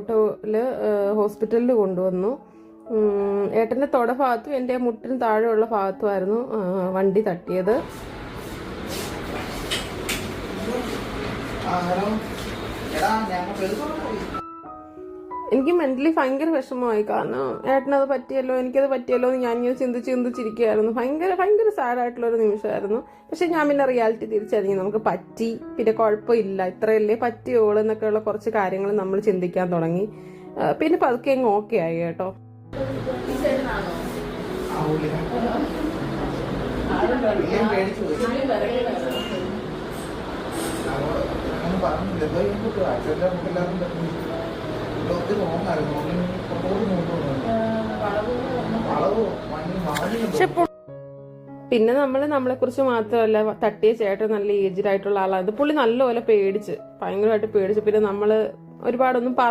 ഓട്ടോയിൽ ഹോസ്പിറ്റലിൽ കൊണ്ടുവന്നു. ഏട്ടൻ്റെ തൊട ഭാഗത്തും എൻ്റെ മുട്ടിന് താഴെയുള്ള ഭാഗത്തുമായിരുന്നു വണ്ടി തട്ടിയത്. എനിക്ക് മെന്റലി ഭയങ്കര വിഷമമായി. കാരണം ഏട്ടനത് പറ്റിയല്ലോ, എനിക്കത് പറ്റിയല്ലോ എന്ന് ഞാനിങ്ങനെ ചിന്തിച്ചിരിക്കുകയായിരുന്നു. ഭയങ്കര സാഡായിട്ടുള്ളൊരു നിമിഷമായിരുന്നു. പക്ഷെ ഞാൻ പിന്നെ റിയാലിറ്റി തിരിച്ചറിഞ്ഞു, നമുക്ക് പറ്റി, പിന്നെ കുഴപ്പമില്ല, ഇത്രയല്ലേ പറ്റിയോളൂ എന്നൊക്കെയുള്ള കുറച്ച് കാര്യങ്ങൾ നമ്മൾ ചിന്തിക്കാൻ തുടങ്ങി. പിന്നെ പതുക്കെ അങ്ങ് ഓക്കെ ആയി കേട്ടോ. പിന്നെ നമ്മളെ കുറിച്ച് മാത്രമല്ല, തട്ടിയ ചേട്ടൻ നല്ല ഏജ്ഡ് ആയിട്ടുള്ള ആളാണ്. പുള്ളി നല്ലപോലെ പേടിച്ച്, ഭയങ്കരമായിട്ട് പേടിച്ച്. പിന്നെ നമ്മള് ഒരുപാടൊന്നും പറയാൻ